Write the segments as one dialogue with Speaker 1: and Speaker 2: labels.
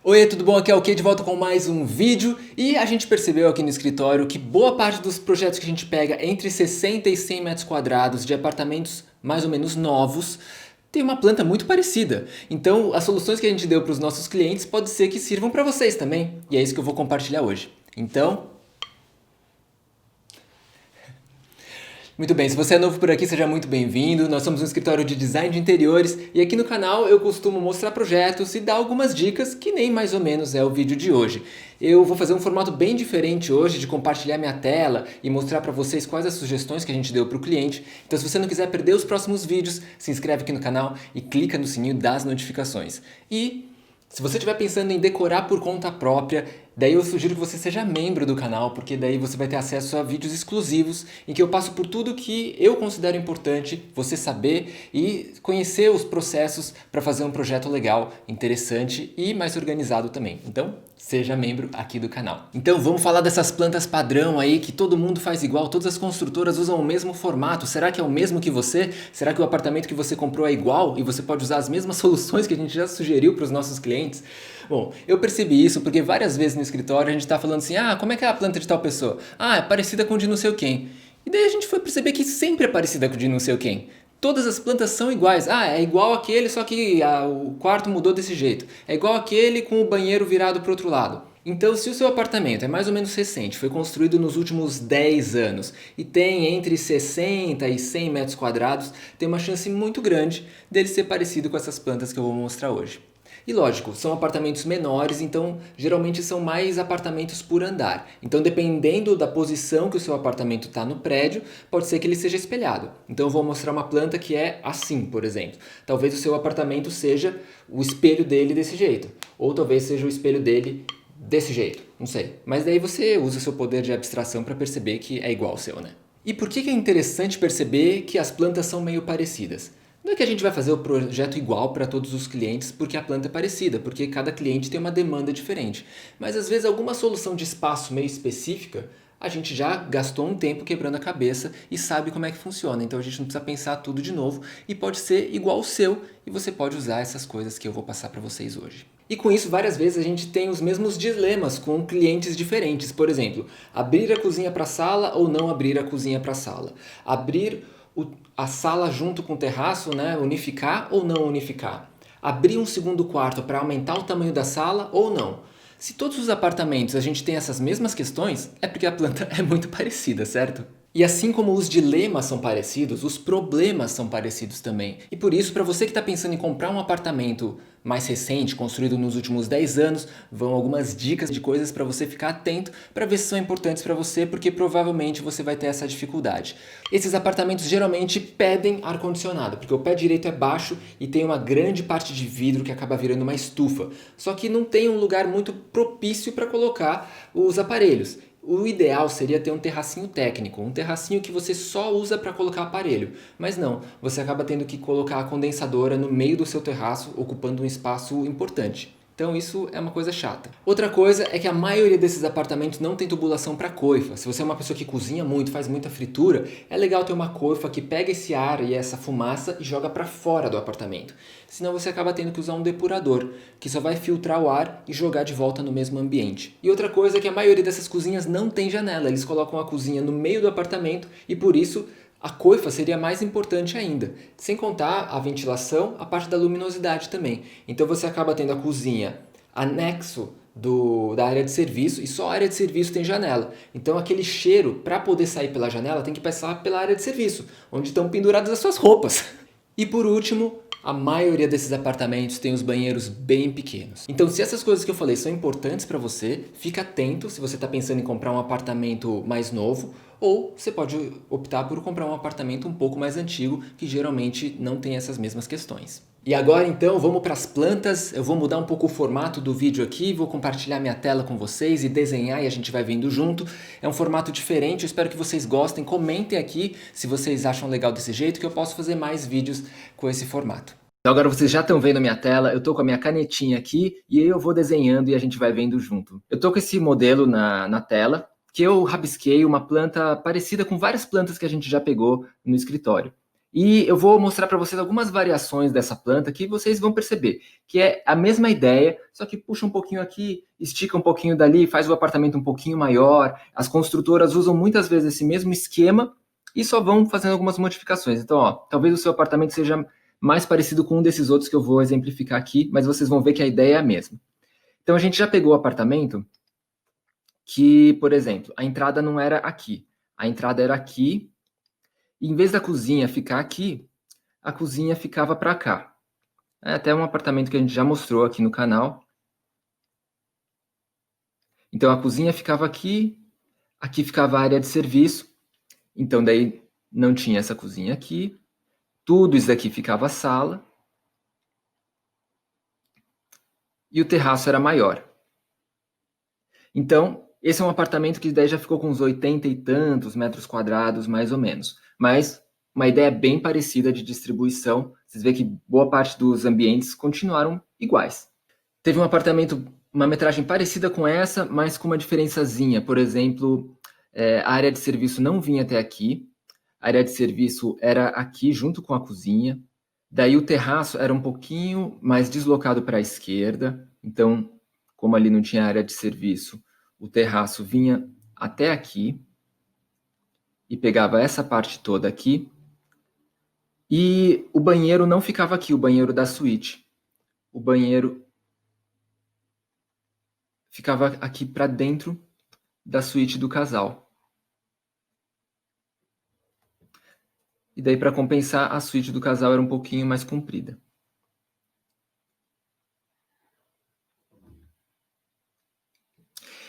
Speaker 1: Oi, tudo bom? Aqui é o Kay de volta com mais um vídeo e a gente percebeu aqui no escritório que boa parte dos projetos que a gente pega entre 60 e 100 metros quadrados de apartamentos mais ou menos novos tem uma planta muito parecida. Então, as soluções que a gente deu para os nossos clientes pode ser que sirvam para vocês também. E é isso que eu vou compartilhar hoje. Então, muito bem, se você é novo por aqui, seja muito bem-vindo. Nós somos um escritório de design de interiores e aqui no canal eu costumo mostrar projetos e dar algumas dicas que nem mais ou menos é o vídeo de hoje. Eu vou fazer um formato bem diferente hoje de compartilhar minha tela e mostrar para vocês quais as sugestões que a gente deu para o cliente. Então, se você não quiser perder os próximos vídeos, se inscreve aqui no canal e clica no sininho das notificações. E se você estiver pensando em decorar por conta própria, daí eu sugiro que você seja membro do canal, porque daí você vai ter acesso a vídeos exclusivos em que eu passo por tudo que eu considero importante você saber e conhecer os processos para fazer um projeto legal, interessante e mais organizado também. Então, seja membro aqui do canal. Então, vamos falar dessas plantas padrão aí que todo mundo faz igual, todas as construtoras usam o mesmo formato. Será que é o mesmo que você? Será que o apartamento que você comprou é igual e você pode usar as mesmas soluções que a gente já sugeriu para os nossos clientes? Bom, eu percebi isso porque várias vezes no escritório a gente está falando assim, como é que é a planta de tal pessoa? É parecida com de não sei quem. E daí a gente foi perceber que sempre é parecida com de não sei quem. Todas as plantas são iguais. É igual aquele, só que o quarto mudou desse jeito. É igual aquele com o banheiro virado para o outro lado. Então, se o seu apartamento é mais ou menos recente, foi construído nos últimos 10 anos e tem entre 60 e 100 metros quadrados, tem uma chance muito grande dele ser parecido com essas plantas que eu vou mostrar hoje. E lógico, são apartamentos menores, então geralmente são mais apartamentos por andar. Então, dependendo da posição que o seu apartamento está no prédio, pode ser que ele seja espelhado. Então, eu vou mostrar uma planta que é assim, por exemplo. Talvez o seu apartamento seja o espelho dele desse jeito, ou talvez seja o espelho dele desse jeito, não sei. Mas daí você usa o seu poder de abstração para perceber que é igual ao seu, né? E por que é interessante perceber que as plantas são meio parecidas? Não é que a gente vai fazer o projeto igual para todos os clientes porque a planta é parecida, porque cada cliente tem uma demanda diferente. Mas às vezes alguma solução de espaço meio específica, a gente já gastou um tempo quebrando a cabeça e sabe como é que funciona. Então a gente não precisa pensar tudo de novo e pode ser igual ao seu e você pode usar essas coisas que eu vou passar para vocês hoje. E com isso, várias vezes a gente tem os mesmos dilemas com clientes diferentes. Por exemplo, abrir a cozinha para a sala ou não abrir a cozinha para a sala. Abrir a sala junto com o terraço, né? Unificar ou não unificar. Abrir um segundo quarto para aumentar o tamanho da sala ou não. Se todos os apartamentos a gente tem essas mesmas questões, é porque a planta é muito parecida, certo? E assim como os dilemas são parecidos, os problemas são parecidos também. E por isso, para você que está pensando em comprar um apartamento mais recente, construído nos últimos 10 anos, vão algumas dicas de coisas para você ficar atento para ver se são importantes para você, porque provavelmente você vai ter essa dificuldade. Esses apartamentos geralmente pedem ar-condicionado, porque o pé direito é baixo e tem uma grande parte de vidro que acaba virando uma estufa. Só que não tem um lugar muito propício para colocar os aparelhos. O ideal seria ter um terracinho técnico, um terracinho que você só usa para colocar aparelho. Mas não, você acaba tendo que colocar a condensadora no meio do seu terraço, ocupando um espaço importante. Então isso é uma coisa chata. Outra coisa é que a maioria desses apartamentos não tem tubulação para coifa. Se você é uma pessoa que cozinha muito, faz muita fritura, é legal ter uma coifa que pega esse ar e essa fumaça e joga para fora do apartamento. Senão você acaba tendo que usar um depurador, que só vai filtrar o ar e jogar de volta no mesmo ambiente. E outra coisa é que a maioria dessas cozinhas não tem janela. Eles colocam a cozinha no meio do apartamento e por isso a coifa seria mais importante ainda, sem contar a ventilação, a parte da luminosidade também. Então você acaba tendo a cozinha anexo da área de serviço e só a área de serviço tem janela. Então aquele cheiro, para poder sair pela janela, tem que passar pela área de serviço, onde estão penduradas as suas roupas. E por último, a maioria desses apartamentos tem os banheiros bem pequenos. Então, se essas coisas que eu falei são importantes para você, fica atento se você está pensando em comprar um apartamento mais novo, ou você pode optar por comprar um apartamento um pouco mais antigo, que geralmente não tem essas mesmas questões. E agora então vamos para as plantas, eu vou mudar um pouco o formato do vídeo aqui, vou compartilhar minha tela com vocês e desenhar e a gente vai vendo junto. É um formato diferente, eu espero que vocês gostem, comentem aqui se vocês acham legal desse jeito que eu posso fazer mais vídeos com esse formato. Então agora vocês já estão vendo a minha tela, eu estou com a minha canetinha aqui e eu vou desenhando e a gente vai vendo junto. Eu estou com esse modelo na tela, que eu rabisquei uma planta parecida com várias plantas que a gente já pegou no escritório. E eu vou mostrar para vocês algumas variações dessa planta que vocês vão perceber que é a mesma ideia, só que puxa um pouquinho aqui, estica um pouquinho dali, faz o apartamento um pouquinho maior. As construtoras usam muitas vezes esse mesmo esquema e só vão fazendo algumas modificações. Então, ó, talvez o seu apartamento seja mais parecido com um desses outros que eu vou exemplificar aqui, mas vocês vão ver que a ideia é a mesma. Então, a gente já pegou o apartamento que, por exemplo, a entrada não era aqui, a entrada era aqui, e em vez da cozinha ficar aqui, a cozinha ficava para cá. É até um apartamento que a gente já mostrou aqui no canal. Então a cozinha ficava aqui, aqui ficava a área de serviço. Então daí não tinha essa cozinha aqui. Tudo isso daqui ficava a sala. E o terraço era maior. Então, esse é um apartamento que daí já ficou com uns 80 e tantos metros quadrados, mais ou menos. Mas uma ideia bem parecida de distribuição. Vocês veem que boa parte dos ambientes continuaram iguais. Teve um apartamento, uma metragem parecida com essa, mas com uma diferençazinha. Por exemplo, a área de serviço não vinha até aqui. A área de serviço era aqui, junto com a cozinha. Daí o terraço era um pouquinho mais deslocado para a esquerda. Então, como ali não tinha área de serviço, o terraço vinha até aqui e pegava essa parte toda aqui. E o banheiro não ficava aqui, o banheiro da suíte. O banheiro ficava aqui para dentro da suíte do casal. E daí, para compensar, a suíte do casal era um pouquinho mais comprida.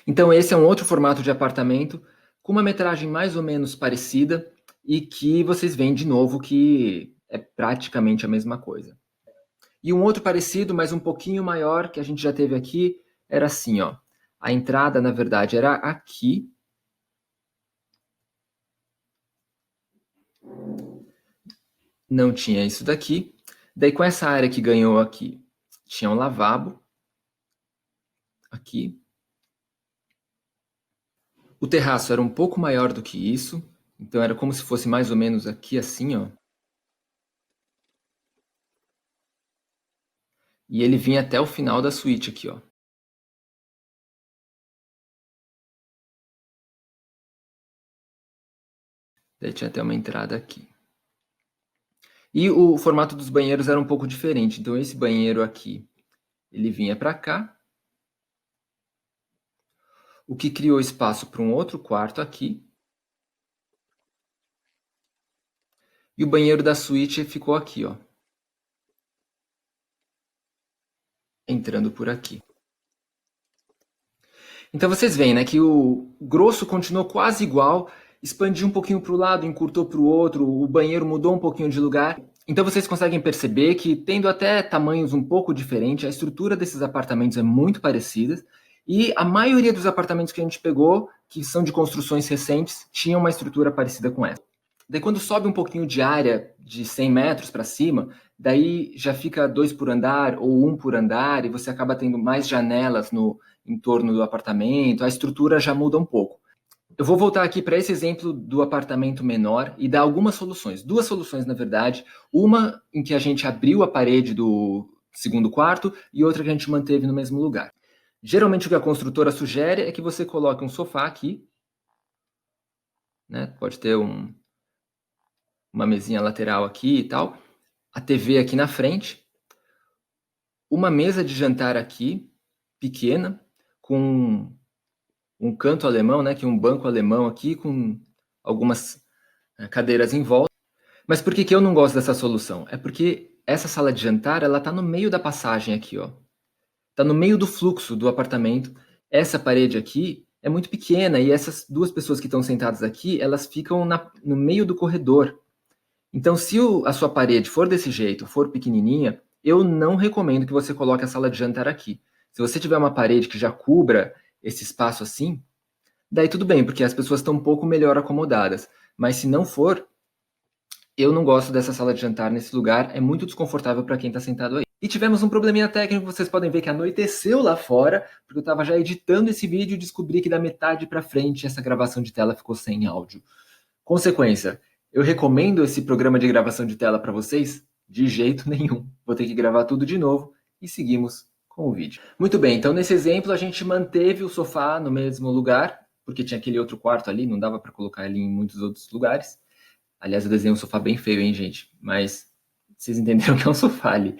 Speaker 1: Então, esse é um outro formato de apartamento com uma metragem mais ou menos parecida e que vocês veem de novo que é praticamente a mesma coisa. E um outro parecido, mas um pouquinho maior, que a gente já teve aqui, era assim, ó. A entrada, na verdade, era aqui. Não tinha isso daqui. Daí, com essa área que ganhou aqui, tinha um lavabo. Aqui. O terraço era um pouco maior do que isso. Então, era como se fosse mais ou menos aqui assim, ó. E ele vinha até o final da suíte aqui, ó. Daí tinha até uma entrada aqui. E o formato dos banheiros era um pouco diferente. Então esse banheiro aqui, ele vinha para cá. O que criou espaço para um outro quarto aqui. E o banheiro da suíte ficou aqui, ó. Entrando por aqui. Então vocês veem, né, que o grosso continuou quase igual, expandiu um pouquinho para o lado, encurtou para o outro, o banheiro mudou um pouquinho de lugar. Então vocês conseguem perceber que, tendo até tamanhos um pouco diferentes, a estrutura desses apartamentos é muito parecida. E a maioria dos apartamentos que a gente pegou, que são de construções recentes, tinham uma estrutura parecida com essa. Daí quando sobe um pouquinho de área, de 100 metros para cima, daí já fica 2 por andar ou 1 por andar, e você acaba tendo mais janelas no entorno do apartamento, a estrutura já muda um pouco. Eu vou voltar aqui para esse exemplo do apartamento menor e dar algumas soluções. Duas soluções, na verdade. Uma em que a gente abriu a parede do segundo quarto e outra que a gente manteve no mesmo lugar. Geralmente o que a construtora sugere é que você coloque um sofá aqui, né? Pode ter uma mesinha lateral aqui e tal, a TV aqui na frente, uma mesa de jantar aqui, pequena, com um canto alemão, né, que é um banco alemão aqui, com algumas cadeiras em volta. Mas por que eu não gosto dessa solução? É porque essa sala de jantar, ela tá no meio da passagem aqui, ó. Tá no meio do fluxo do apartamento. Essa parede aqui é muito pequena e essas duas pessoas que estão sentadas aqui, elas ficam no meio do corredor. Então, se a sua parede for desse jeito, for pequenininha, eu não recomendo que você coloque a sala de jantar aqui. Se você tiver uma parede que já cubra esse espaço assim, daí tudo bem, porque as pessoas estão um pouco melhor acomodadas. Mas se não for, eu não gosto dessa sala de jantar nesse lugar, é muito desconfortável para quem está sentado aí. E tivemos um probleminha técnico, vocês podem ver que anoiteceu lá fora, porque eu estava já editando esse vídeo e descobri que da metade para frente essa gravação de tela ficou sem áudio. Consequência, Eu recomendo esse programa de gravação de tela para vocês? De jeito nenhum. Vou ter que gravar tudo de novo e seguimos com o vídeo. Muito bem, então nesse exemplo a gente manteve o sofá no mesmo lugar, porque tinha aquele outro quarto ali, não dava para colocar ele em muitos outros lugares. Aliás, eu desenhei um sofá bem feio, hein, gente? Mas vocês entenderam que é um sofá ali.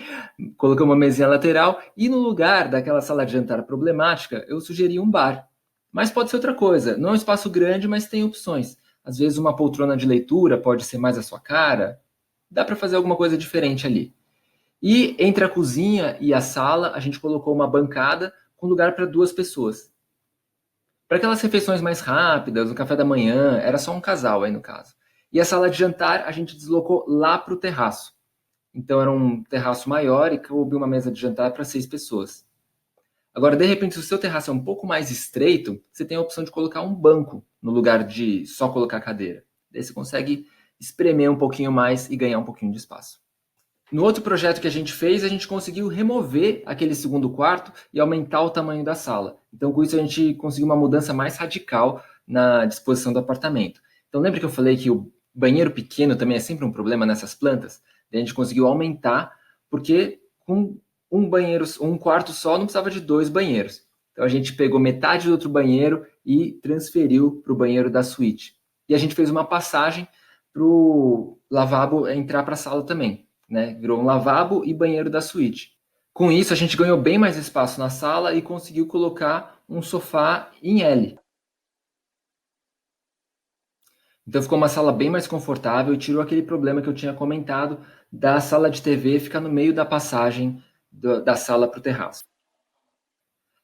Speaker 1: Coloquei uma mesinha lateral e no lugar daquela sala de jantar problemática, eu sugeri um bar. Mas pode ser outra coisa. Não é um espaço grande, mas tem opções. Às vezes uma poltrona de leitura pode ser mais a sua cara. Dá para fazer alguma coisa diferente ali. E entre a cozinha e a sala, a gente colocou uma bancada com lugar para 2 pessoas. Para aquelas refeições mais rápidas, no café da manhã, era só um casal aí no caso. E a sala de jantar a gente deslocou lá para o terraço. Então era um terraço maior e coube uma mesa de jantar para 6 pessoas. Agora, de repente, se o seu terraço é um pouco mais estreito, você tem a opção de colocar um banco no lugar de só colocar cadeira. Daí você consegue espremer um pouquinho mais e ganhar um pouquinho de espaço. No outro projeto que a gente fez, a gente conseguiu remover aquele segundo quarto e aumentar o tamanho da sala. Então, com isso, a gente conseguiu uma mudança mais radical na disposição do apartamento. Então, lembra que eu falei que o banheiro pequeno também é sempre um problema nessas plantas? Daí a gente conseguiu aumentar, porque com um quarto só não precisava de 2 banheiros. Então, a gente pegou metade do outro banheiro e transferiu para o banheiro da suíte. E a gente fez uma passagem para o lavabo entrar para a sala também. Né? Virou um lavabo e banheiro da suíte. Com isso, a gente ganhou bem mais espaço na sala e conseguiu colocar um sofá em L. Então ficou uma sala bem mais confortável e tirou aquele problema que eu tinha comentado da sala de TV ficar no meio da passagem da sala para o terraço.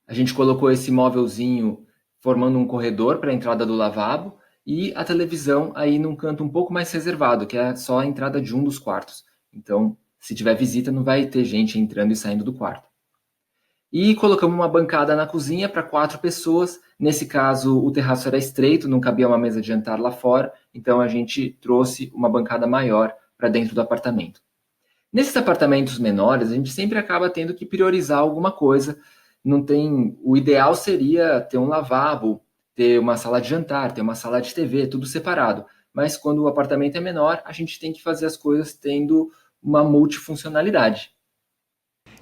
Speaker 1: A gente colocou esse móvelzinho formando um corredor para a entrada do lavabo e a televisão aí num canto um pouco mais reservado, que é só a entrada de um dos quartos. Então, se tiver visita, não vai ter gente entrando e saindo do quarto. E colocamos uma bancada na cozinha para 4 pessoas. Nesse caso, o terraço era estreito, não cabia uma mesa de jantar lá fora, então a gente trouxe uma bancada maior para dentro do apartamento. Nesses apartamentos menores, a gente sempre acaba tendo que priorizar alguma coisa. Não tem, o ideal seria ter um lavabo, ter uma sala de jantar, ter uma sala de TV, tudo separado. Mas quando o apartamento é menor, a gente tem que fazer as coisas tendo uma multifuncionalidade.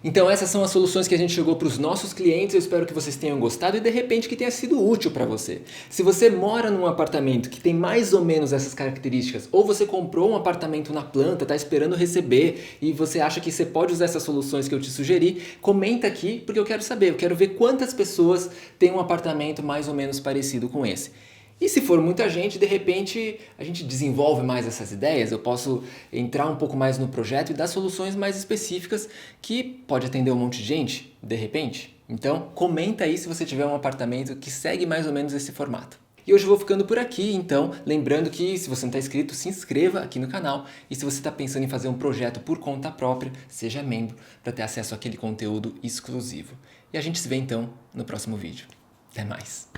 Speaker 1: Então essas são as soluções que a gente chegou para os nossos clientes, eu espero que vocês tenham gostado e de repente que tenha sido útil para você. Se você mora num apartamento que tem mais ou menos essas características, ou você comprou um apartamento na planta, está esperando receber e você acha que você pode usar essas soluções que eu te sugeri, comenta aqui porque eu quero saber, eu quero ver quantas pessoas têm um apartamento mais ou menos parecido com esse. E se for muita gente, de repente a gente desenvolve mais essas ideias, eu posso entrar um pouco mais no projeto e dar soluções mais específicas que pode atender um monte de gente, de repente. Então, comenta aí se você tiver um apartamento que segue mais ou menos esse formato. E hoje eu vou ficando por aqui, então, lembrando que se você não está inscrito, se inscreva aqui no canal e se você está pensando em fazer um projeto por conta própria, seja membro para ter acesso àquele conteúdo exclusivo. E a gente se vê então no próximo vídeo. Até mais!